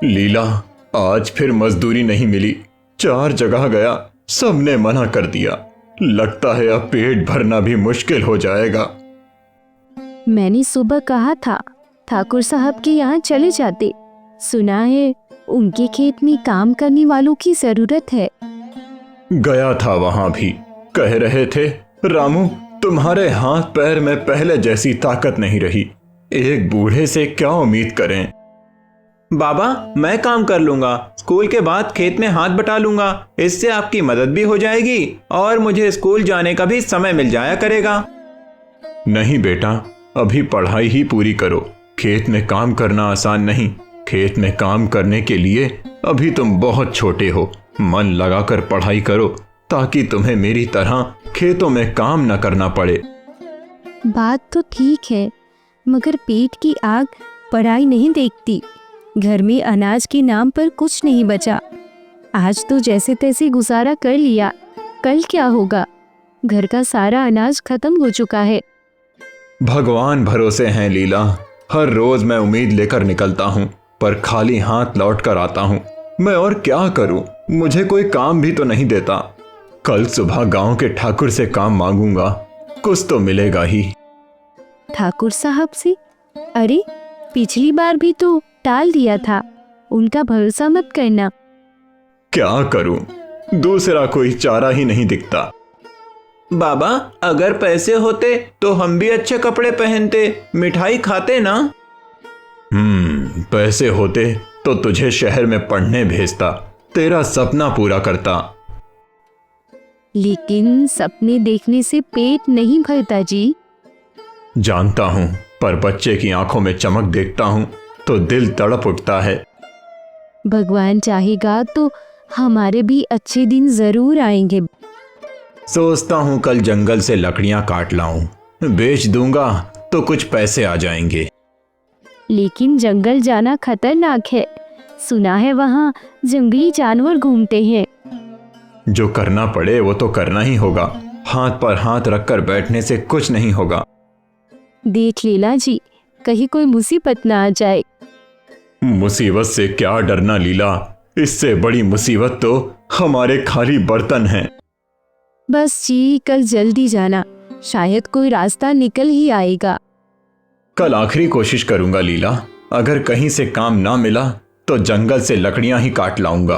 लीला, आज फिर मजदूरी नहीं मिली। 4 जगह गया, सबने मना कर दिया। लगता है अब पेट भरना भी मुश्किल हो जाएगा। मैंने सुबह कहा था ठाकुर साहब के यहाँ चले जाते। सुना है उनके खेत में काम करने वालों की जरूरत है। गया था वहां भी, कह रहे थे रामू तुम्हारे हाथ पैर में पहले जैसी ताकत नहीं रही। एक बूढ़े से क्या उम्मीद करें। बाबा, मैं काम कर लूंगा। स्कूल के बाद खेत में हाथ बटा लूंगा। इससे आपकी मदद भी हो जाएगी और मुझे स्कूल जाने का भी समय मिल जाया करेगा। नहीं बेटा, अभी पढ़ाई ही पूरी करो। खेत में काम करना आसान नहीं। खेत में काम करने के लिए अभी तुम बहुत छोटे हो। मन लगाकर पढ़ाई करो ताकि तुम्हें मेरी तरह खेतों में काम न करना पड़े। बात तो ठीक है, मगर पेट की आग पढ़ाई नहीं देखती। घर में अनाज के नाम पर कुछ नहीं बचा। आज तो जैसे तैसे गुजारा कर लिया, कल क्या होगा? घर का सारा अनाज खत्म हो चुका है। भगवान भरोसे हैं लीला। हर रोज मैं उम्मीद लेकर निकलता हूँ, पर खाली हाथ लौट कर आता हूँ। मैं और क्या करूँ? मुझे कोई काम भी तो नहीं देता। कल सुबह गांव के ठाकुर से काम मांगूंगा, कुछ तो मिलेगा ही। ठाकुर साहब से? अरे, पिछली बार भी तो टाल दिया था। उनका भरोसा मत करना। क्या करूं? दूसरा कोई चारा ही नहीं दिखता। बाबा, अगर पैसे होते तो हम भी अच्छे कपड़े पहनते, मिठाई खाते ना। पैसे होते तो तुझे शहर में पढ़ने भेजता, तेरा सपना पूरा करता। लेकिन सपने देखने से पेट नहीं भरता जी। जानता हूं, पर बच्चे की आंखों में चमक देखता हूं तो दिल तड़प उठता है। भगवान चाहेगा तो हमारे भी अच्छे दिन जरूर आएंगे। सोचता हूं कल जंगल से लकड़ियां काट लाऊं, बेच दूंगा तो कुछ पैसे आ जाएंगे। लेकिन जंगल जाना खतरनाक है। सुना है वहाँ जंगली जानवर घूमते हैं। जो करना पड़े वो तो करना ही होगा। हाथ पर हाथ रखकर बैठने से कुछ नहीं होगा। देख लीला जी, कहीं कोई मुसीबत ना आ जाए। मुसीबत से क्या डरना लीला, इससे बड़ी मुसीबत तो हमारे खाली बर्तन हैं। बस जी, कल जल्दी जाना, शायद कोई रास्ता निकल ही आएगा। कल आखिरी कोशिश करूंगा लीला। अगर कहीं से काम ना मिला तो जंगल से लकड़ियां ही काट लाऊंगा।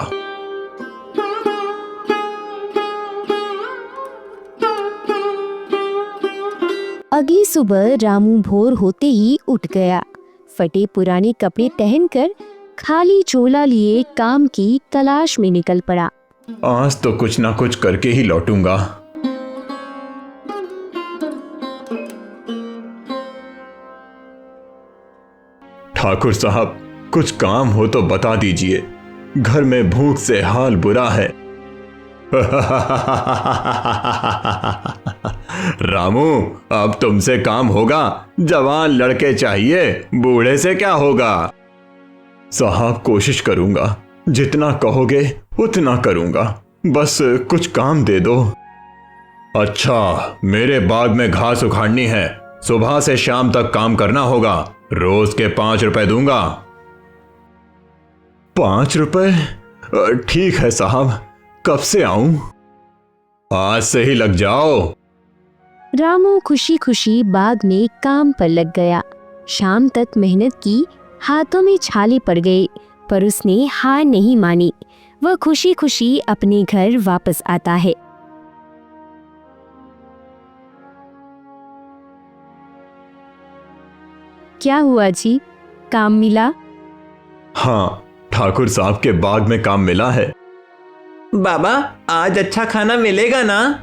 अगली सुबह रामू भोर होते ही उठ गया। फटे पुराने कपड़े पहनकर खाली झोला लिए काम की तलाश में निकल पड़ा। आज तो कुछ ना कुछ करके ही लौटूंगा। ठाकुर साहब, कुछ काम हो तो बता दीजिए। घर में भूख से हाल बुरा है। रामू, अब तुमसे काम होगा। जवान लड़के चाहिए, बूढ़े से क्या होगा? साहब, कोशिश करूंगा। जितना कहोगे उतना करूंगा। बस कुछ काम दे दो। अच्छा, मेरे बाग में घास उखाड़नी है। सुबह से शाम तक काम करना होगा। रोज के 5 रुपए दूंगा। 5 रुपए? ठीक है साहब, कब से आऊं? आज से ही लग जाओ। रामू खुशी खुशी बाग में काम पर लग गया। शाम तक मेहनत की, हाथों में छाले पड़ गए, पर उसने हार नहीं मानी। वह खुशी खुशी अपने घर वापस आता है। क्या हुआ जी, काम मिला? हाँ, ठाकुर साहब के बाग में काम मिला है। बाबा, आज अच्छा खाना मिलेगा ना?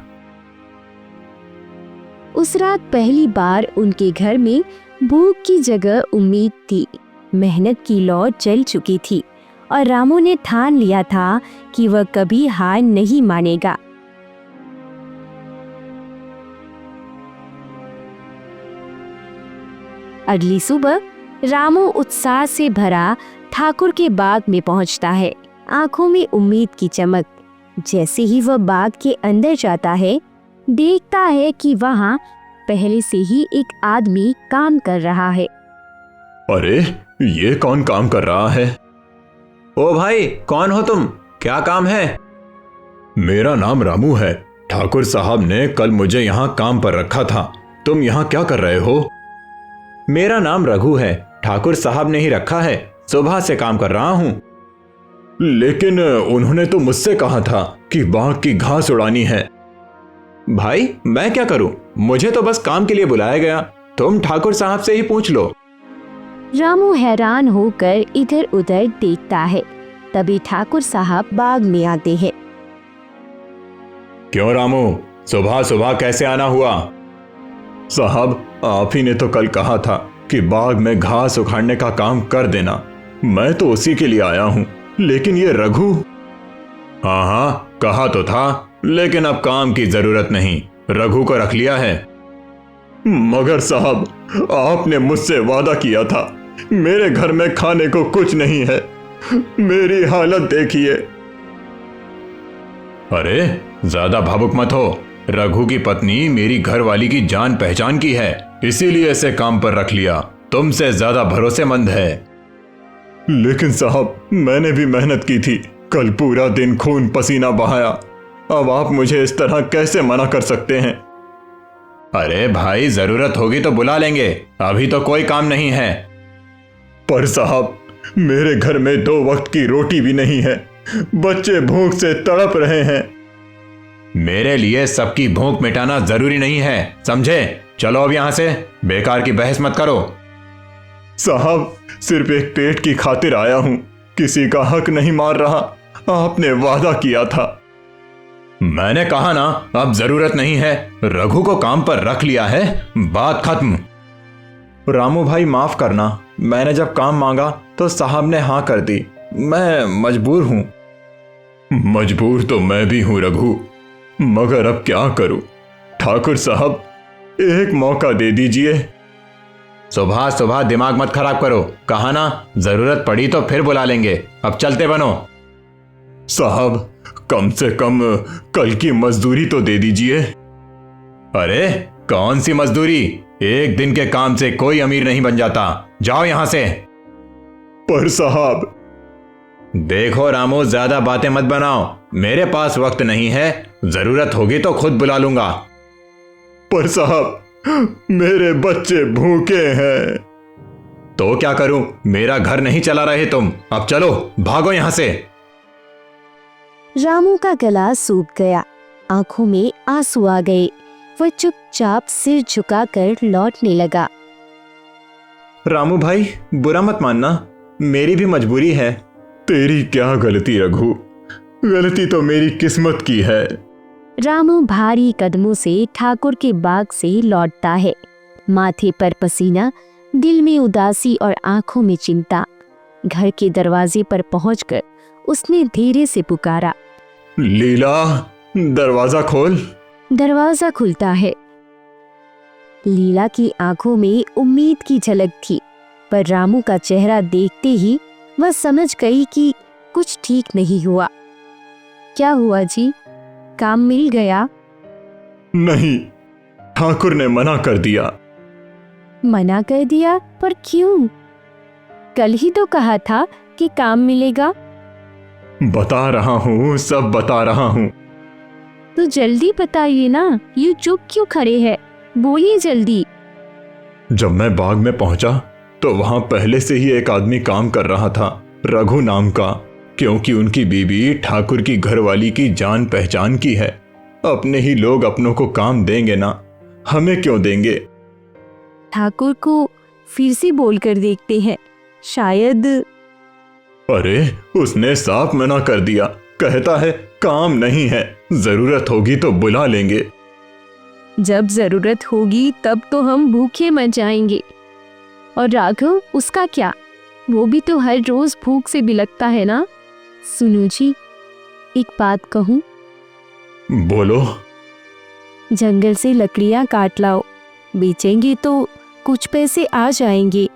उस रात पहली बार उनके घर में भूख की जगह उम्मीद थी। मेहनत की लौ जल चुकी थी और रामू ने ठान लिया था कि वह कभी हार नहीं मानेगा। अगली सुबह रामू उत्साह से भरा ठाकुर के बाग में पहुंचता है, आंखों में उम्मीद की चमक। जैसे ही वह बाग के अंदर जाता है, देखता है कि वहां पहले से ही एक आदमी काम कर रहा है। अरे ये कौन काम कर रहा है? ओ भाई, कौन हो तुम? क्या काम है? मेरा नाम रामू है। ठाकुर साहब ने कल मुझे यहाँ काम पर रखा था। तुम यहाँ क्या कर रहे हो? मेरा नाम रघु है। ठाकुर साहब ने ही रखा है। सुबह से काम कर रहा हूँ। लेकिन उन्होंने तो मुझसे कहा था कि बाग की घास उड़ानी है। भाई, मैं क्या करूं? मुझे तो बस काम के लिए बुलाया गया। तुम ठाकुर साहब से ही पूछ लो। रामू हैरान होकर इधर उधर देखता है। तभी ठाकुर साहब बाग में आते हैं। क्यों रामू, सुबह सुबह कैसे आना हुआ? साहब, आप ही ने तो कल कहा था कि बाग में घास उखाड़ने का काम कर देना। मैं तो उसी के लिए आया हूँ। लेकिन ये रघु। हाँ हाँ, कहा तो था, लेकिन अब काम की जरूरत नहीं, रघु को रख लिया है। मगर साहब, आपने मुझसे वादा किया था। मेरे घर में खाने को कुछ नहीं है। मेरी हालत देखिए। अरे ज्यादा भावुक मत हो। रघु की पत्नी मेरी घरवाली की जान पहचान की है, इसीलिए इसे काम पर रख लिया। तुमसे ज्यादा भरोसेमंद है। लेकिन साहब, मैंने भी मेहनत की थी। कल पूरा दिन खून पसीना बहाया। अब आप मुझे इस तरह कैसे मना कर सकते हैं? अरे भाई, जरूरत होगी तो बुला लेंगे, अभी तो कोई काम नहीं है। पर साहब, मेरे घर में 2 वक्त की रोटी भी नहीं है। बच्चे भूख से तड़प रहे हैं। मेरे लिए सबकी भूख मिटाना जरूरी नहीं है, समझे? चलो अब यहां से, बेकार की बहस मत करो। साहब, सिर्फ एक पेट की खातिर आया हूं, किसी का हक नहीं मार रहा। आपने वादा किया था। मैंने कहा ना, अब जरूरत नहीं है। रघु को काम पर रख लिया है, बात खत्म। रामू भाई, माफ करना। मैंने जब काम मांगा तो साहब ने हाँ कर दी। मैं मजबूर हूं। मजबूर तो मैं भी हूं रघु, मगर अब क्या करूं? ठाकुर साहब, एक मौका दे दीजिए। सुबह सुबह दिमाग मत खराब करो। कहा ना, जरूरत पड़ी तो फिर बुला लेंगे। अब चलते बनो। साहब, कम से कम कल की मजदूरी तो दे दीजिए। अरे कौन सी मजदूरी? एक दिन के काम से कोई अमीर नहीं बन जाता। जाओ यहां से। पर साहब। देखो रामू, ज्यादा बातें मत बनाओ। मेरे पास वक्त नहीं है। जरूरत होगी तो खुद बुला लूंगा। पर साहब, मेरे बच्चे भूखे हैं। तो क्या करूं? मेरा घर नहीं चला रहे तुम। अब चलो, भागो यहां से। रामू का गला सूख गया, आंखों में आंसू आ गए। वह चुपचाप सिर झुकाकर लौटने लगा। रामू भाई, बुरा मत मानना, मेरी भी मजबूरी है। तेरी क्या गलती रघु? गलती तो मेरी किस्मत की है। रामू भारी कदमों से ठाकुर के बाग से लौटता है। माथे पर पसीना, दिल में उदासी और आंखों में चिंता। घर के दरवाजे पर पहुंचकर उसने धीरे से पुकारा, लीला, दरवाजा खोल। दरवाजा खुलता है। लीला की आंखों में उम्मीद की झलक थी, पर रामू का चेहरा देखते ही वह समझ गई कि कुछ ठीक नहीं हुआ। क्या हुआ जी? काम मिल गया? नहीं, ठाकुर ने मना कर दिया। मना कर दिया? पर क्यों? कल ही तो कहा था कि काम मिलेगा। बता रहा हूँ, सब बता रहा हूँ। तो जल्दी बताइए ना, ये चुप क्यों खड़े हैं? बोलिए जल्दी। जब मैं बाग में पहुंचा तो वहां पहले से ही एक आदमी काम कर रहा था, रघु नाम का। क्योंकि उनकी बीबी ठाकुर की घरवाली की जान पहचान की है। अपने ही लोग अपनों को काम देंगे ना, हमें क्यों देंगे? ठाकुर को फिर से बोलकर देखते हैं, शायद। अरे उसने साफ मना कर दिया। कहता है काम नहीं है, जरूरत होगी तो बुला लेंगे। जब जरूरत होगी तब तो हम भूखे मर जाएंगे। और राघव, उसका क्या? वो भी तो हर रोज भूख से बिलखता है ना। सुनो जी, एक बात कहूं? बोलो। जंगल से लकड़ियां काट लाओ, बेचेंगे तो कुछ पैसे आ जाएंगे।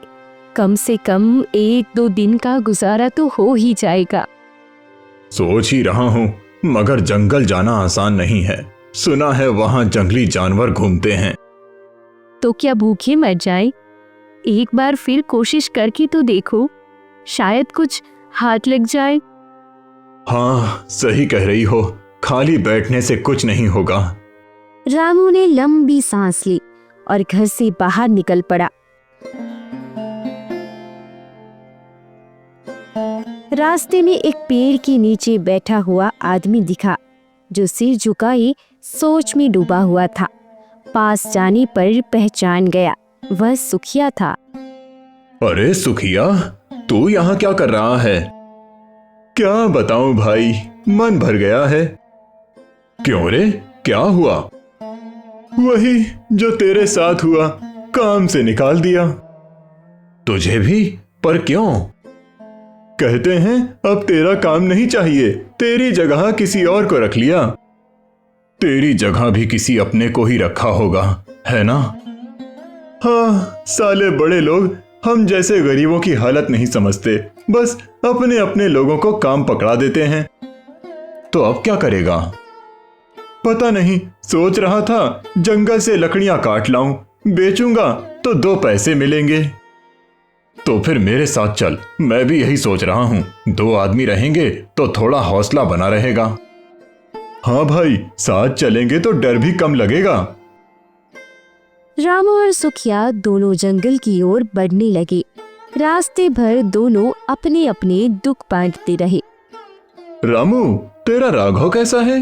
कम से कम 1-2 दिन का गुजारा तो हो ही जाएगा। सोच ही रहा हूं, मगर जंगल जाना आसान नहीं है। सुना है वहां जंगली जानवर घूमते हैं। तो क्या भूखे मर जाएं? एक बार फिर कोशिश करके तो देखो, शायद कुछ हाथ लग जाए। हाँ, सही कह रही हो, खाली बैठने से कुछ नहीं होगा। रामू ने लंबी सांस ली और घर से बाहर निकल पड़ा। रास्ते में एक पेड़ के नीचे बैठा हुआ आदमी दिखा, जो सिर झुकाए सोच में डूबा हुआ था। पास जाने पर पहचान गया, वह सुखिया था। अरे सुखिया, तू यहाँ क्या कर रहा है? क्या बताऊं भाई, मन भर गया है। क्यों रे, क्या हुआ? वही जो तेरे साथ हुआ, काम से निकाल दिया। तुझे भी? पर क्यों? कहते हैं अब तेरा काम नहीं चाहिए, तेरी जगह किसी और को रख लिया। तेरी जगह भी किसी अपने को ही रखा होगा, है ना? हाँ, साले बड़े लोग हम जैसे गरीबों की हालत नहीं समझते, बस अपने अपने लोगों को काम पकड़ा देते हैं। तो अब क्या करेगा? पता नहीं, सोच रहा था जंगल से लकड़ियां काट लाऊं, बेचूंगा तो 2 पैसे मिलेंगे। तो फिर मेरे साथ चल, मैं भी यही सोच रहा हूं। 2 आदमी रहेंगे तो थोड़ा हौसला बना रहेगा। हाँ भाई, साथ चलेंगे तो डर भी कम लगेगा। रामू और सुखिया दोनों जंगल की ओर बढ़ने लगे। रास्ते भर दोनों अपने अपने दुख बांटते रहे। रामू, तेरा राघव कैसा है?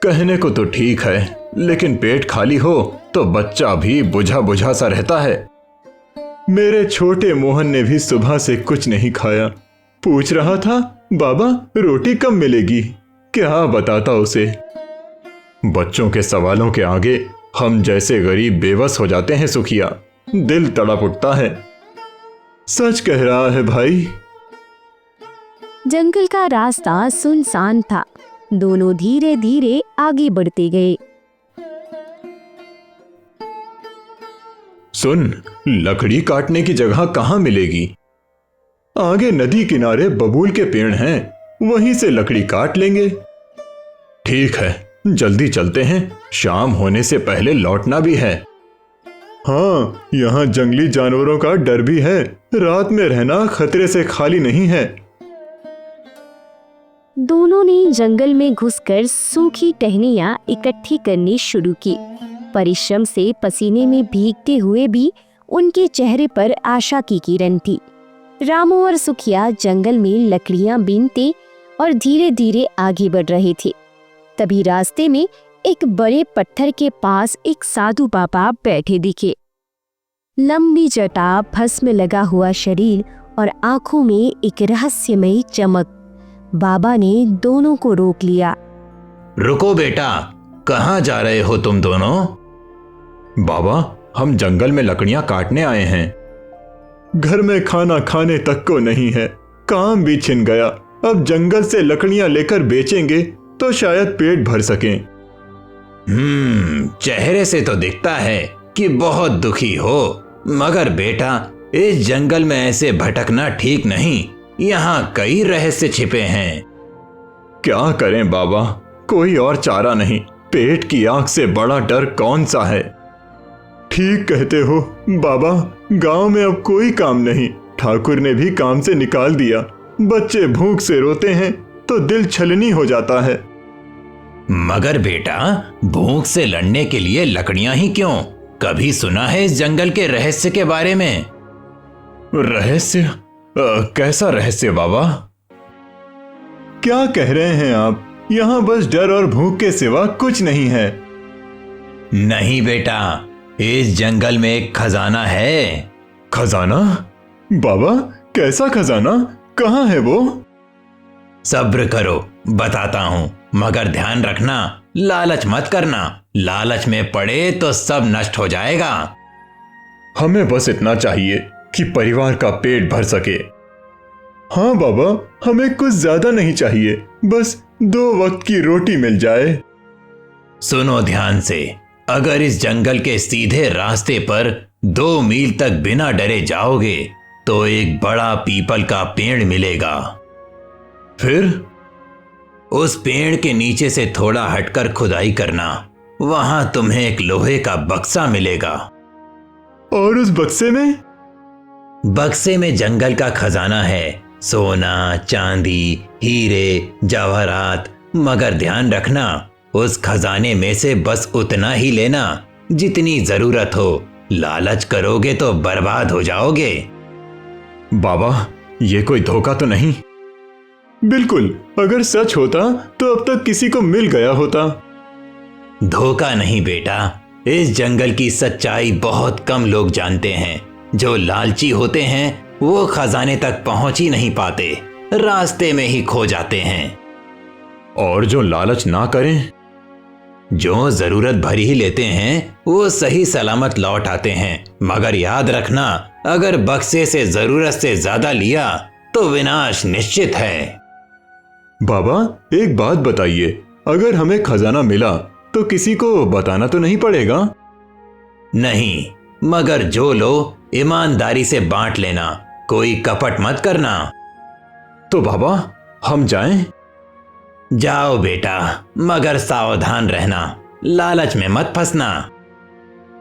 कहने को तो ठीक है, लेकिन पेट खाली हो तो बच्चा भी बुझा बुझा सा रहता है। मेरे छोटे मोहन ने भी सुबह से कुछ नहीं खाया। पूछ रहा था, बाबा रोटी कब मिलेगी? क्या बताता उसे। बच्चों के सवालों के आगे हम जैसे गरीब बेबस हो जाते हैं सुखिया, दिल तड़प उठता है। सच कह रहा है भाई। जंगल का रास्ता सुनसान था। दोनों धीरे धीरे आगे बढ़ते गए। सुन, लकड़ी काटने की जगह कहाँ मिलेगी? आगे नदी किनारे बबूल के पेड़ हैं, वहीं से लकड़ी काट लेंगे। ठीक है, जल्दी चलते हैं, शाम होने से पहले लौटना भी है। हाँ, यहाँ जंगली जानवरों का डर भी है, रात में रहना खतरे से खाली नहीं है। दोनों ने जंगल में घुसकर सूखी टहनियां इकट्ठी करनी शुरू की। परिश्रम से पसीने में भीगते हुए भी उनके चेहरे पर आशा की किरण थी। रामू और सुखिया जंगल में लकड़ियां बीनते और धीरे धीरे आगे बढ़ रहे थे। तभी रास्ते में एक बड़े पत्थर के पास एक साधु बाबा बैठे दिखे। लंबी जटा, भस्म लगा हुआ शरीर और आंखों में एक रहस्यमयी चमक। बाबा ने दोनों को रोक लिया। रुको बेटा, कहाँ जा रहे हो तुम दोनों? बाबा, हम जंगल में लकड़ियां काटने आए हैं। घर में खाना खाने तक को नहीं है, काम भी छिन गया। अब जंगल से लकड़ियां लेकर बेचेंगे तो शायद पेट भर सकें। चेहरे से तो दिखता है कि बहुत दुखी हो, मगर बेटा इस जंगल में ऐसे भटकना ठीक नहीं। यहाँ कई रहस्य छिपे हैं। क्या करें बाबा, कोई और चारा नहीं। पेट की आग से बड़ा डर कौन सा है? ठीक कहते हो बाबा, गांव में अब कोई काम नहीं। ठाकुर ने भी काम से निकाल दिया। बच्चे भूख से रोते हैं तो दिल छलनी हो जाता है। मगर बेटा, भूख से लड़ने के लिए लकड़ियां ही क्यों? कभी सुना है इस जंगल के रहस्य के बारे में? रहस्य? कैसा रहस्य बाबा? क्या कह रहे हैं आप? यहाँ बस डर और भूख के सिवा कुछ नहीं है। नहीं बेटा, इस जंगल में एक खजाना है। खजाना? बाबा, कैसा खजाना? कहाँ है वो? सब्र करो, बताता हूँ, मगर ध्यान रखना, लालच मत करना। लालच में पड़े तो सब नष्ट हो जाएगा। हमें बस इतना चाहिए कि परिवार का पेट भर सके। हाँ बाबा, हमें कुछ ज्यादा नहीं चाहिए, बस 2 वक्त की रोटी मिल जाए। सुनो ध्यान से, अगर इस जंगल के सीधे रास्ते पर 2 मील तक बिना डरे जाओगे तो एक बड़ा पीपल का पेड़ मिलेगा। फिर उस पेड़ के नीचे से थोड़ा हटकर खुदाई करना, वहां तुम्हें एक लोहे का बक्सा मिलेगा। और उस बक्से में? बक्से में जंगल का खजाना है, सोना, चांदी, हीरे, जवाहरात। मगर ध्यान रखना, उस खजाने में से बस उतना ही लेना जितनी जरूरत हो। लालच करोगे तो बर्बाद हो जाओगे। बाबा, ये कोई धोखा तो नहीं? बिल्कुल, अगर सच होता तो अब तक किसी को मिल गया होता। धोखा नहीं बेटा, इस जंगल की सच्चाई बहुत कम लोग जानते हैं। जो लालची होते हैं वो खजाने तक पहुंच ही नहीं पाते, रास्ते में ही खो जाते हैं। और जो लालच ना करें? जो जरूरत भर ही लेते हैं वो सही सलामत लौट आते हैं। मगर याद रखना, अगर बक्से से जरूरत से ज्यादा लिया तो विनाश निश्चित है। बाबा, एक बात बताइए, अगर हमें खजाना मिला तो किसी को बताना तो नहीं पड़ेगा? नहीं, मगर जो लो ईमानदारी से बांट लेना, कोई कपट मत करना। तो बाबा, हम जाएं? जाओ बेटा, मगर सावधान रहना, लालच में मत फंसना।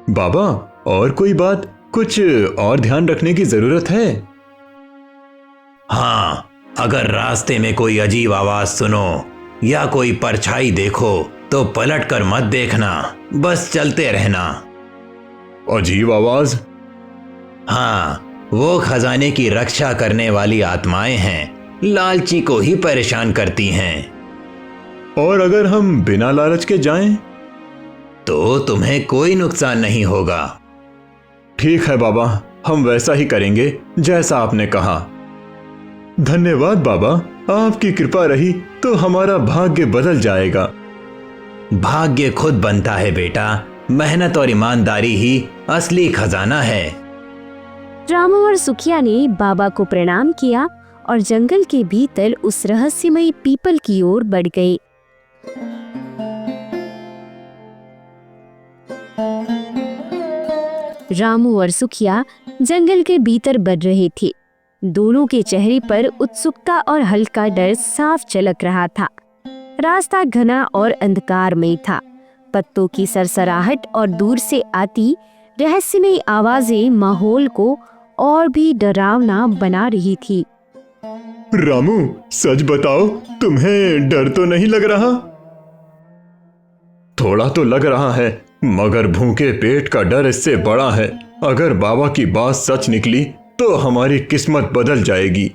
बाबा, और कोई बात, कुछ और ध्यान रखने की जरूरत है? हाँ, अगर रास्ते में कोई अजीब आवाज सुनो या कोई परछाई देखो तो पलट कर मत देखना, बस चलते रहना। अजीब आवाज? हाँ, वो खजाने की रक्षा करने वाली आत्माएं हैं, लालची को ही परेशान करती हैं। और अगर हम बिना लालच के जाएं? तो तुम्हें कोई नुकसान नहीं होगा। ठीक है बाबा, हम वैसा ही करेंगे जैसा आपने कहा। धन्यवाद बाबा, आपकी कृपा रही तो हमारा भाग्य बदल जाएगा। भाग्य खुद बनता है बेटा, मेहनत और ईमानदारी ही असली खजाना है। रामू और सुखिया ने बाबा को प्रणाम किया और जंगल के भीतर उस रहस्यमयी पीपल की ओर बढ़ गए। रामू और सुखिया जंगल के भीतर बढ़ रहे थे। दोनों के चेहरे पर उत्सुकता और हल्का डर साफ झलक रहा था। रास्ता घना और अंधकारमय था। पत्तों की सरसराहट और दूर से आती रहस्यमयी आवाजें माहौल को और भी डरावना बना रही थी। रामू, सच बताओ, तुम्हें डर तो नहीं लग रहा? थोड़ा तो लग रहा है, मगर भूखे पेट का डर इससे बड़ा है। अगर बाबा की बात सच निकली तो हमारी किस्मत बदल जाएगी।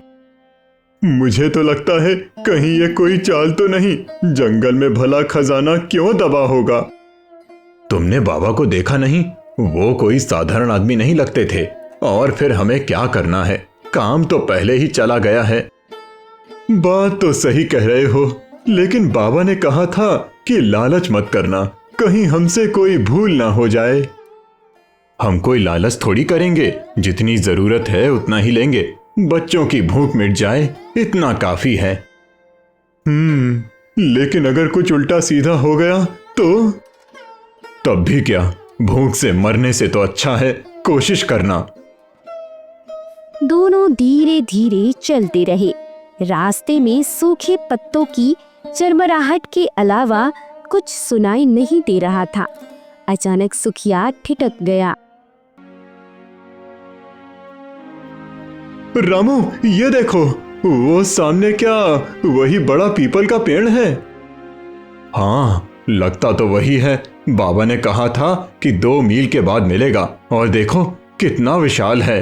मुझे तो लगता है कहीं ये कोई चाल तो नहीं, जंगल में भला खजाना क्यों दबा होगा? तुमने बाबा को देखा नहीं? वो कोई साधारण आदमी नहीं लगते थे। और फिर हमें क्या करना है, काम तो पहले ही चला गया है। बात तो सही कह रहे हो, लेकिन बाबा ने कहा था कि लालच मत करना, कहीं हमसे कोई भूल ना हो जाए। हम कोई लालच थोड़ी करेंगे, जितनी जरूरत है उतना ही लेंगे। बच्चों की भूख मिट जाए, इतना काफी है। लेकिन अगर कुछ उल्टा सीधा हो गया तो? तब भी क्या, भूख से मरने से तो अच्छा है कोशिश करना। दोनों धीरे धीरे चलते रहे। रास्ते में सूखे पत्तों की चरमराहट के अलावा कुछ सुनाई नहीं दे रहा था। अचानक सुखिया ठिठक गया। रामू, ये देखो, वो सामने क्या वही बड़ा पीपल का पेड़ है? हाँ, लगता तो वही है। बाबा ने कहा था कि 2 मील के बाद मिलेगा, और देखो कितना विशाल है।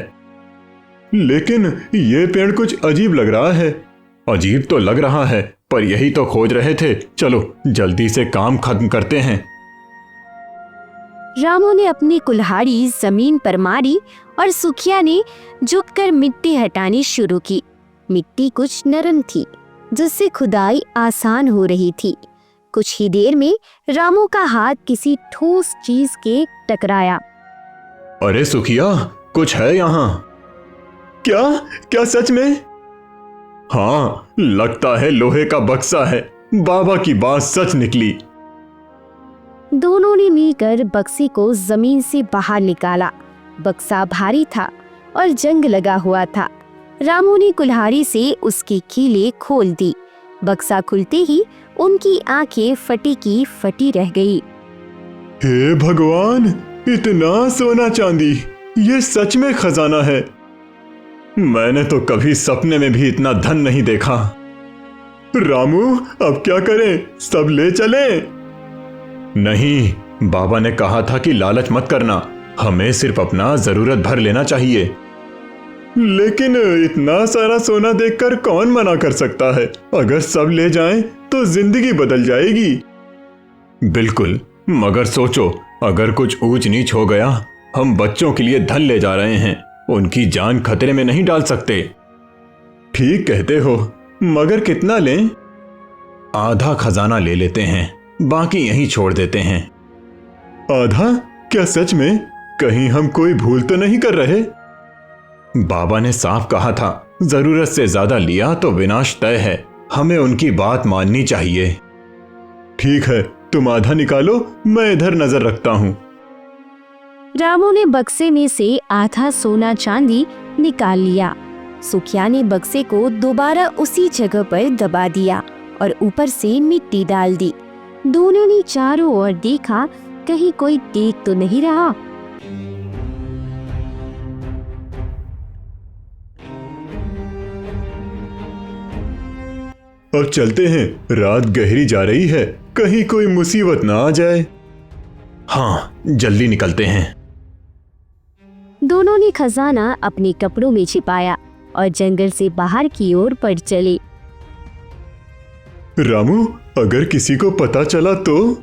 लेकिन ये पेड़ कुछ अजीब लग रहा है। अजीब तो लग रहा है, पर यही तो खोज रहे थे। चलो जल्दी से काम खत्म करते हैं। रामू ने अपनी कुल्हाड़ी जमीन पर मारी और सुखिया ने झुककर मिट्टी हटानी शुरू की। मिट्टी कुछ नरम थी, जिससे खुदाई आसान हो रही थी। कुछ ही देर में रामू का हाथ किसी ठोस चीज के टकराया। अरे सुखिया, कुछ है यहाँ? क्या क्या सच में? हाँ, लगता है लोहे का बक्सा है। बाबा की बात सच निकली। दोनों ने मिलकर बक्से को जमीन से बाहर निकाला। बक्सा भारी था और जंग लगा हुआ था। रामू ने कुल्हाड़ी से उसकी कीलें खोल दी। बक्सा खुलते ही उनकी आंखें फटी की फटी रह गई। हे भगवान, इतना सोना चांदी! ये सच में खजाना है। मैंने तो कभी सपने में भी इतना धन नहीं देखा। रामू, अब क्या करें? सब ले चले? नहीं, बाबा ने कहा था कि लालच मत करना, हमें सिर्फ अपना जरूरत भर लेना चाहिए। लेकिन इतना सारा सोना देखकर कौन मना कर सकता है? अगर सब ले जाएं तो जिंदगी बदल जाएगी। बिल्कुल, मगर सोचो, अगर कुछ ऊंच नीच हो गया, हम बच्चों के लिए धन ले जा रहे हैं, उनकी जान खतरे में नहीं डाल सकते। ठीक कहते हो, मगर कितना लें? आधा खजाना ले लेते हैं, बाकी यहीं छोड़ देते हैं। आधा? क्या सच में? कहीं हम कोई भूल तो नहीं कर रहे? बाबा ने साफ कहा था, जरूरत से ज्यादा लिया तो विनाश तय है, हमें उनकी बात माननी चाहिए। ठीक है, तुम आधा निकालो, मैं इधर नजर रखता हूँ। रामू ने बक्से में से आधा सोना चांदी निकाल लिया। सुखिया ने बक्से को दोबारा उसी जगह पर दबा दिया और ऊपर से मिट्टी डाल दी। दोनों ने चारों ओर देखा, कहीं कोई देख तो नहीं रहा। अब चलते हैं, रात गहरी जा रही है, कहीं कोई मुसीबत ना आ जाए। हाँ, जल्दी निकलते हैं। दोनों ने खजाना अपने कपड़ों में छिपाया और जंगल से बाहर की ओर बढ़ चले। रामू, अगर किसी को पता चला तो?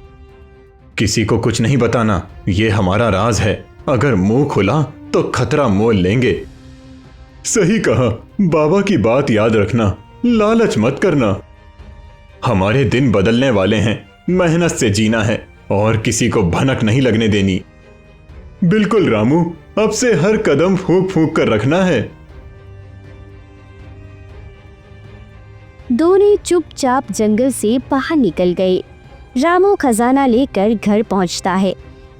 किसी को कुछ नहीं बताना, ये हमारा राज है। अगर मुंह खुला तो खतरा मोल लेंगे। सही कहा, बाबा की बात याद रखना, लालच मत करना। हमारे दिन बदलने वाले हैं, मेहनत से जीना है और किसी को भनक नहीं लगने देनी। बिल्कुल रामू, अब से हर कदम फूंक फूंक कर रखना है। दोनों चुपचाप जंगल से बाहर निकल गए। रामू खजाना लेकर घर पहुंचता है।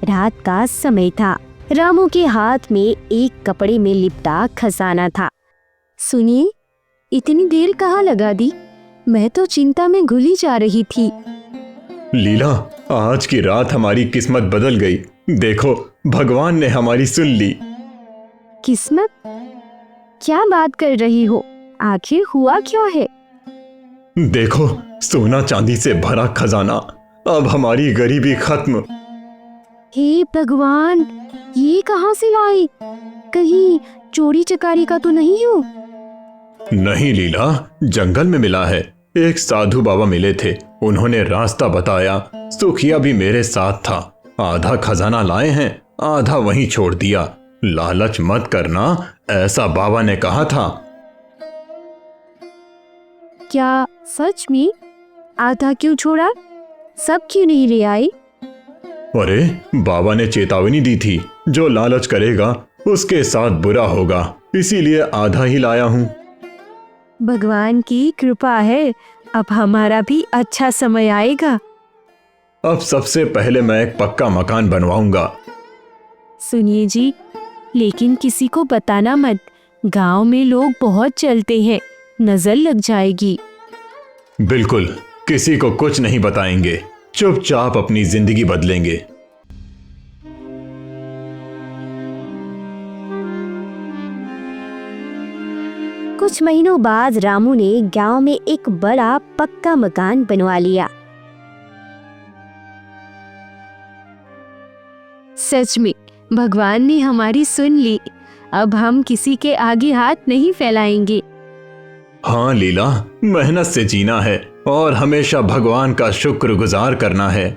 रात का समय था। रामू के हाथ में एक कपड़े में लिपटा खजाना था। सुनिए, इतनी देर कहाँ लगा दी? मैं तो चिंता में घुली जा रही थी। लीला, आज की रात हमारी किस्मत बदल गई। देखो, भगवान ने हमारी सुन ली। किस्मत? क्या बात कर रही हो? आखिर हुआ क्यों है? देखो, सोना चांदी से भरा खजाना, अब हमारी गरीबी खत्म। हे भगवान, ये कहाँ से लाई? कहीं चोरी चकारी का तो नहीं हो? नहीं लीला, जंगल में मिला है। एक साधु बाबा मिले थे, उन्होंने रास्ता बताया। सुखिया भी मेरे साथ था। आधा खजाना लाए हैं, आधा वहीं छोड़ दिया। लालच मत करना, ऐसा बाबा ने कहा था। क्या सच में? आधा क्यों छोड़ा? सब क्यों नहीं ले आए? अरे, बाबा ने चेतावनी दी थी, जो लालच करेगा उसके साथ बुरा होगा, इसीलिए आधा ही लाया हूँ। भगवान की कृपा है, अब हमारा भी अच्छा समय आएगा। अब सबसे पहले मैं एक पक्का मकान बनवाऊंगा। सुनिए जी, लेकिन किसी को बताना मत। गांव में लोग बहुत चलते हैं, नजर लग जाएगी। बिल्कुल, किसी को कुछ नहीं बताएंगे, चुपचाप अपनी जिंदगी बदलेंगे। कुछ महीनों बाद रामू ने गांव में एक बड़ा पक्का मकान बनवा लिया। सच में भगवान ने हमारी सुन ली। अब हम किसी के आगे हाथ नहीं फैलाएंगे। हाँ लीला, मेहनत से जीना है और हमेशा भगवान का शुक्रगुजार करना है।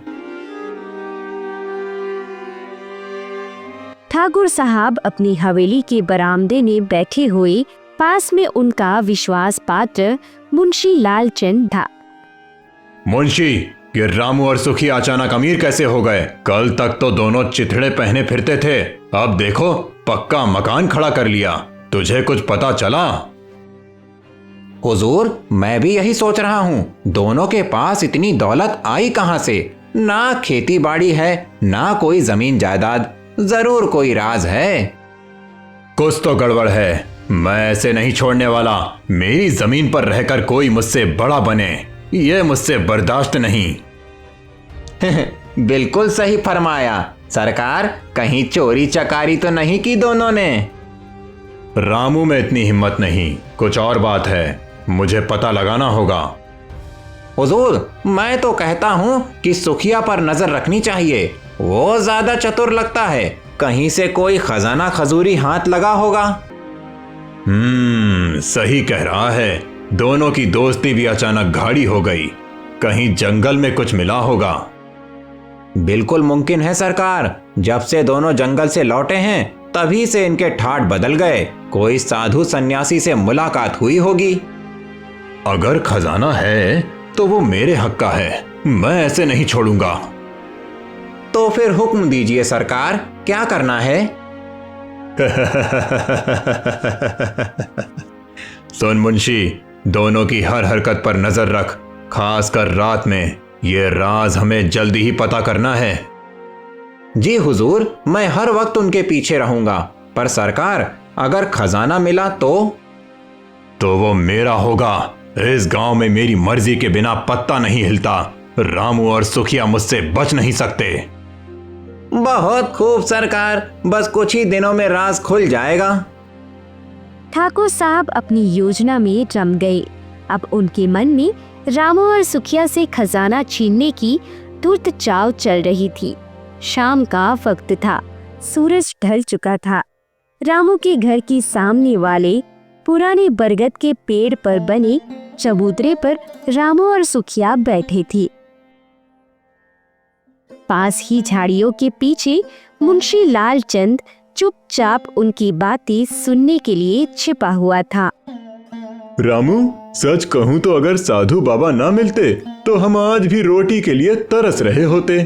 ठाकुर साहब अपनी हवेली के बरामदे में बैठे हुए, पास में उनका विश्वास पात्र मुंशी लालचंद था। मुंशी, ये रामू और सुखी अचानक अमीर कैसे हो गए? कल तक तो दोनों चिथड़े पहने फिरते थे, अब देखो पक्का मकान खड़ा कर लिया। तुझे कुछ पता चला? हुजूर, मैं भी यही सोच रहा हूँ, दोनों के पास इतनी दौलत आई कहाँ से? ना खेती बाड़ी है, ना कोई जमीन जायदाद, जरूर कोई राज है। कुछ तो गड़बड़ है, मैं ऐसे नहीं छोड़ने वाला। मेरी जमीन पर रहकर कोई मुझसे बड़ा बने, ये मुझसे बर्दाश्त नहीं। बिल्कुल सही फरमाया, सरकार, कहीं चोरी चकारी तो नहीं की दोनों ने? रामू में इतनी हिम्मत नहीं, कुछ और बात है, मुझे पता लगाना होगा। हुजूर, मैं तो कहता हूँ कि सुखिया पर नजर रखनी चाहिए, वो ज्यादा चतुर लगता है, कहीं से कोई खजाना खजूरी हाथ लगा होगा। सही कह रहा है, दोनों की दोस्ती भी अचानक गाढ़ी हो गई, कहीं जंगल में कुछ मिला होगा। बिल्कुल मुमकिन है सरकार, जब से दोनों जंगल से लौटे हैं तभी से इनके ठाठ बदल गए, कोई साधु सन्यासी से मुलाकात हुई होगी। अगर खजाना है तो वो मेरे हक का है, मैं ऐसे नहीं छोड़ूंगा। तो फिर हुक्म दीजिए सरकार, क्या करना है? सुन मुंशी, दोनों की हर हरकत पर नजर रख, खासकर रात में, ये राज हमें जल्दी ही पता करना है। जी हुजूर, मैं हर वक्त उनके पीछे रहूंगा, पर सरकार, अगर खजाना मिला तो वो मेरा होगा। इस गांव में मेरी मर्जी के बिना पत्ता नहीं हिलता, रामू और सुखिया मुझसे बच नहीं सकते। बहुत खूब सरकार, बस कुछ ही दिनों में राज खुल जाएगा। ठाकुर साहब अपनी योजना में रम गए। अब उनके मन में रामू और सुखिया से खजाना छीनने की तुर्त चाव चल रही थी। शाम का वक्त था, सूरज ढल चुका था। रामू के घर के सामने वाले पुराने बरगद के पेड़ पर बने चबूतरे पर रामू और सुखिया बैठे थे। पास ही झाड़ियों के पीछे मुंशी लालचंद चुपचाप उनकी बातें सुनने के लिए छिपा हुआ था। रामू, सच कहूं तो अगर साधु बाबा ना मिलते तो हम आज भी रोटी के लिए तरस रहे होते।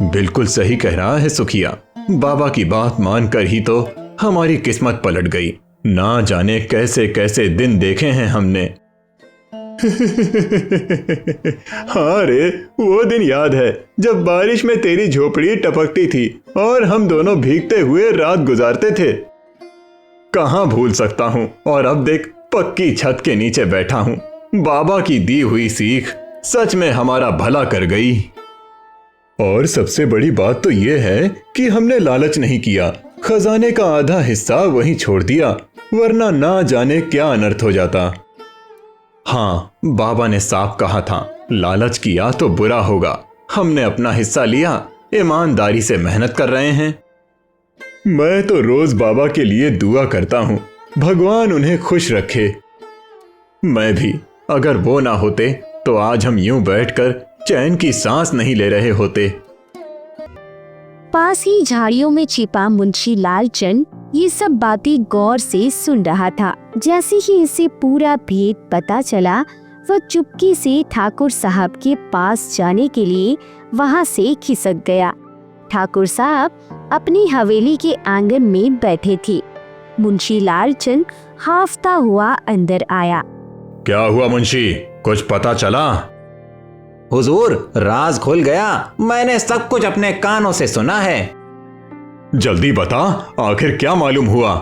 बिल्कुल सही कह रहा है सुखिया, बाबा की बात मानकर ही तो हमारी किस्मत पलट गई। ना जाने कैसे कैसे दिन देखे हैं हमने। हाँ रे, वो दिन याद है जब बारिश में तेरी झोपड़ी टपकती थी और हम दोनों भीगते हुए रात गुजारते थे। कहाँ भूल सकता हूँ। और अब देख, पक्की छत के नीचे बैठा हूँ। बाबा की दी हुई सीख सच में हमारा भला कर गई। और सबसे बड़ी बात तो यह है कि हमने लालच नहीं किया, खजाने का आधा हिस्सा वहीं छोड़ दिया, वरना ना जाने क्या अनर्थ हो जाता। हाँ, बाबा ने साफ कहा था, लालच किया तो बुरा होगा। हमने अपना हिस्सा लिया, ईमानदारी से मेहनत कर रहे हैं। मैं तो रोज बाबा के लिए दुआ करता हूँ, भगवान उन्हें खुश रखे। मैं भी, अगर वो ना होते तो आज हम यूं बैठकर चैन की सांस नहीं ले रहे होते। पास ही झाड़ियों में छिपा मुंशी लालचंद ये सब बातें गौर से सुन रहा था। जैसे ही इसे पूरा भेद पता चला, वह चुपके से ठाकुर साहब के पास जाने के लिए वहां से खिसक गया। ठाकुर साहब अपनी हवेली के आंगन में बैठे थे। मुंशी लालचंद हाफता हुआ अंदर आया। क्या हुआ मुंशी, कुछ पता चला? हुजूर, राज खुल गया, मैंने सब कुछ अपने कानों से सुना है। जल्दी बता, आखिर क्या मालूम हुआ?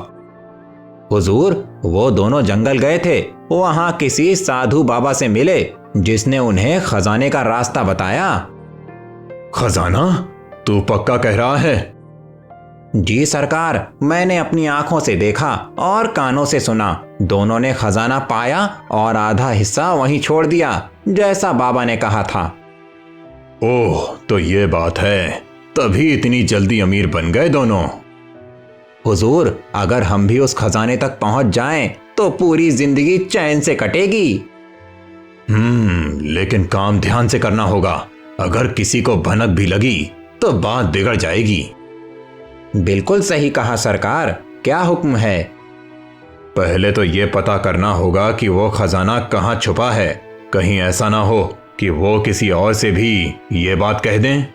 हुजूर, वो दोनों जंगल गए थे, वहां किसी साधु बाबा से मिले जिसने उन्हें खजाने का रास्ता बताया। खजाना? तू पक्का कह रहा है? जी सरकार, मैंने अपनी आंखों से देखा और कानों से सुना। दोनों ने खजाना पाया और आधा हिस्सा वहीं छोड़ दिया, जैसा बाबा ने कहा था। ओह, तो ये बात है, तभी इतनी जल्दी अमीर बन गए दोनों। हुजूर, अगर हम भी उस खजाने तक पहुंच जाएं, तो पूरी जिंदगी चैन से कटेगी। लेकिन काम ध्यान से करना होगा। अगर किसी को भनक भी लगी तो बात बिगड़ जाएगी। बिल्कुल सही कहा सरकार, क्या हुक्म है? पहले तो ये पता करना होगा कि वो खजाना कहाँ छुपा है। कहीं ऐसा ना हो कि वो किसी और से भी ये बात कह दें।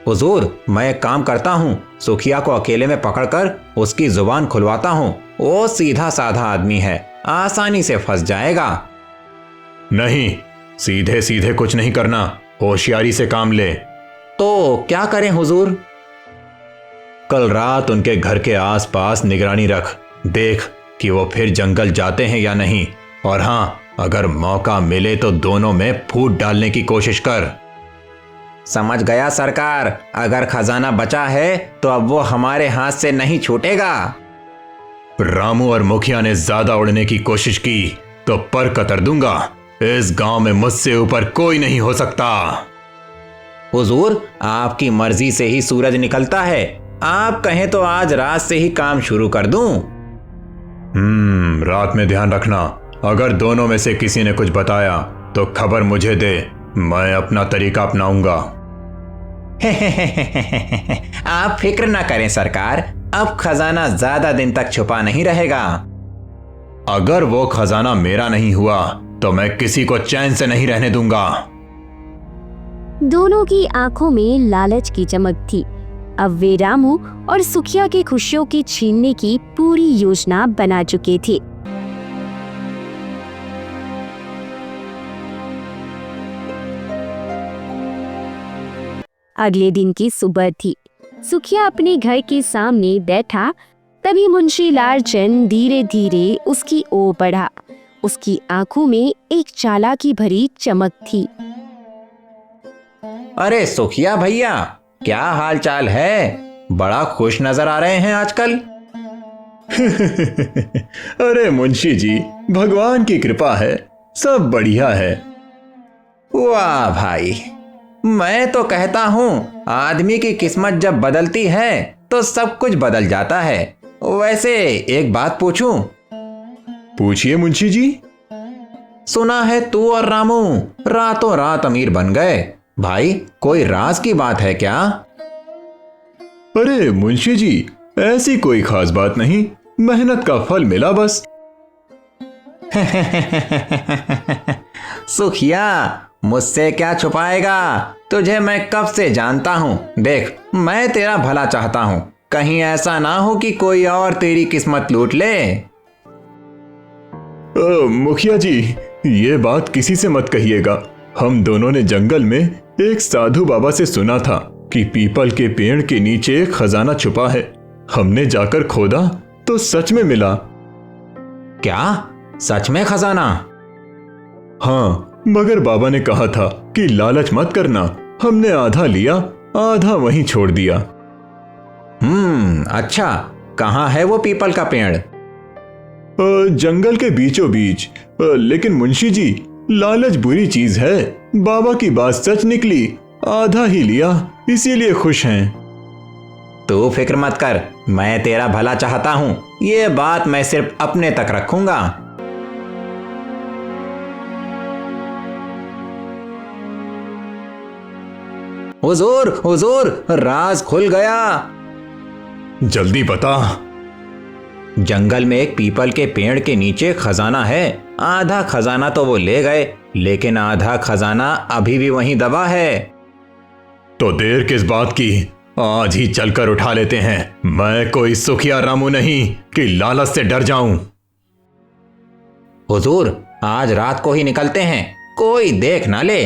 हुजूर, मैं एक काम करता हूँ, सुखिया को अकेले में पकड़कर उसकी जुबान खुलवाता हूँ। वो सीधा साधा आदमी है, आसानी से फंस जाएगा। नहीं, सीधे सीधे कुछ नहीं करना, होशियारी से काम ले। तो क्या करें हुजूर? कल रात उनके घर के आसपास निगरानी रख, देख कि वो फिर जंगल जाते हैं या नहीं। और हाँ, अगर मौका मिले तो दोनों में फूट डालने की कोशिश कर। समझ गया सरकार, अगर खजाना बचा है तो अब वो हमारे हाथ से नहीं छूटेगा। रामू और मुखिया ने ज्यादा उड़ने की कोशिश की तो पर कतर दूंगा। इस गांव में मुझसे ऊपर कोई नहीं हो सकता। हुजूर, आपकी मर्जी से ही सूरज निकलता है। आप कहें तो आज रात से ही काम शुरू कर दूं। रात में ध्यान रखना। अगर दोनों में से किसी ने कुछ बताया तो खबर मुझे दे, मैं अपना तरीका अपनाऊंगा। आप फिक्र ना करें सरकार, अब खजाना ज्यादा दिन तक छुपा नहीं रहेगा। अगर वो खजाना मेरा नहीं हुआ तो मैं किसी को चैन से नहीं रहने दूंगा। दोनों की आंखों में लालच की चमक थी। अब वे रामू और सुखिया की खुशियों की छीनने की पूरी योजना बना चुके थे। अगले दिन की सुबह थी। सुखिया अपने घर के सामने बैठा, तभी मुंशी लालचंद धीरे धीरे उसकी ओर बढ़ा। उसकी आंखों में एक चालाकी भरी चमक थी। अरे सुखिया भैया, क्या हाल चाल है? बड़ा खुश नजर आ रहे हैं आजकल। अरे मुंशी जी, भगवान की कृपा है, सब बढ़िया है। वाह भाई, मैं तो कहता हूँ आदमी की किस्मत जब बदलती है तो सब कुछ बदल जाता है। वैसे एक बात पूछूं? पूछिए मुंशी जी। सुना है तू और रामू रातों रात अमीर बन गए। भाई, कोई राज की बात है क्या? अरे मुंशी जी, ऐसी कोई खास बात नहीं, मेहनत का फल मिला बस। सुखिया, मुझसे क्या छुपाएगा? तुझे मैं कब से जानता हूँ। देख, मैं तेरा भला चाहता हूँ, कहीं ऐसा ना हो कि कोई और तेरी किस्मत लूट ले। मुखिया जी, ये बात किसी से मत कहिएगा। हम दोनों ने जंगल में एक साधु बाबा से सुना था कि पीपल के पेड़ के नीचे एक खजाना छुपा है। हमने जाकर खोदा तो सच में मिला। क्या? सच में खजाना? हाँ, मगर बाबा ने कहा था कि लालच मत करना। हमने आधा लिया, आधा वहीं छोड़ दिया। अच्छा, कहाँ है वो पीपल का पेड़? जंगल के बीचों बीच। लेकिन मुंशी जी, लालच बुरी चीज है। बाबा की बात सच निकली, आधा ही लिया, इसीलिए खुश हैं। तू फिक्र मत कर, मैं तेरा भला चाहता हूँ। ये बात मैं सिर्फ अपने तक रखूंगा। हुजूर, हुजूर, राज खुल गया। जल्दी बता। जंगल में एक पीपल के पेड़ के नीचे खजाना है। आधा खजाना तो वो ले गए, लेकिन आधा खजाना अभी भी वहीं दबा है। तो देर किस बात की, आज ही चलकर उठा लेते हैं। मैं कोई सुखिया रामू नहीं कि लालच से डर जाऊं। हुजूर, आज रात को ही निकलते हैं, कोई देख ना ले।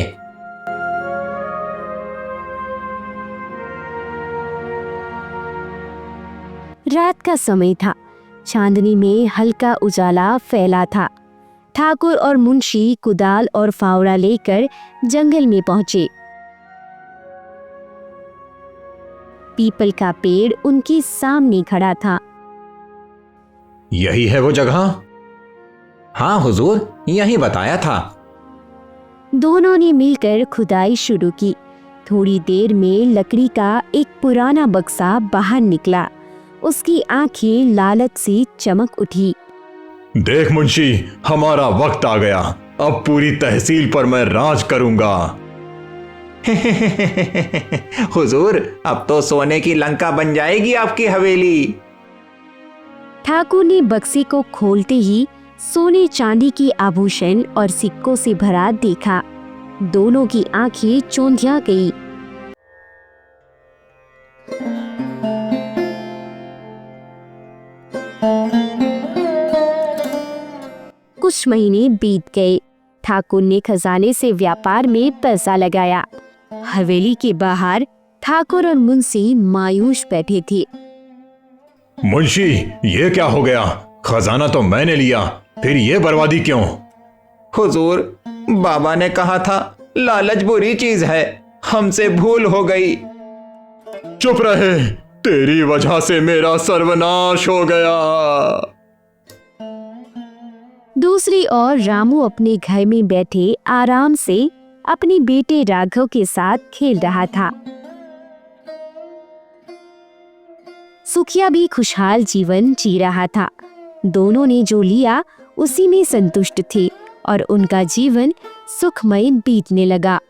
रात का समय था। चांदनी में हल्का उजाला फैला था। ठाकुर और मुंशी कुदाल और फावड़ा लेकर जंगल में पहुंचे। पीपल का पेड़ उनके सामने खड़ा था। यही है वो जगह? हाँ हुजूर, यही बताया था। दोनों ने मिलकर खुदाई शुरू की। थोड़ी देर में लकड़ी का एक पुराना बक्सा बाहर निकला। उसकी आंखें लालच से चमक उठी। देख मुंशी, हमारा वक्त आ गया। अब पूरी तहसील पर मैं राज करूंगा। हुजूर, अब तो सोने की लंका बन जाएगी आपकी हवेली। ठाकुर ने बक्से को खोलते ही सोने चांदी की आभूषण और सिक्कों से भरा देखा। दोनों की आंखें चौंधिया गई। कुछ महीने बीत गए। ठाकुर ने खजाने से व्यापार में पैसा लगाया। हवेली के बाहर ठाकुर और मुंशी मायूस बैठे थे। मुंशी, ये क्या हो गया? खजाना तो मैंने लिया, फिर ये बर्बादी क्यों? हुजूर, बाबा ने कहा था लालच बुरी चीज है। हमसे भूल हो गई। चुप रहे, तेरी वजह से मेरा सर्वनाश हो गया। दूसरी ओर रामू अपने घर में बैठे आराम से अपने बेटे राघव के साथ खेल रहा था। सुखिया भी खुशहाल जीवन जी रहा था। दोनों ने जो लिया उसी में संतुष्ट थे और उनका जीवन सुखमय बीतने लगा।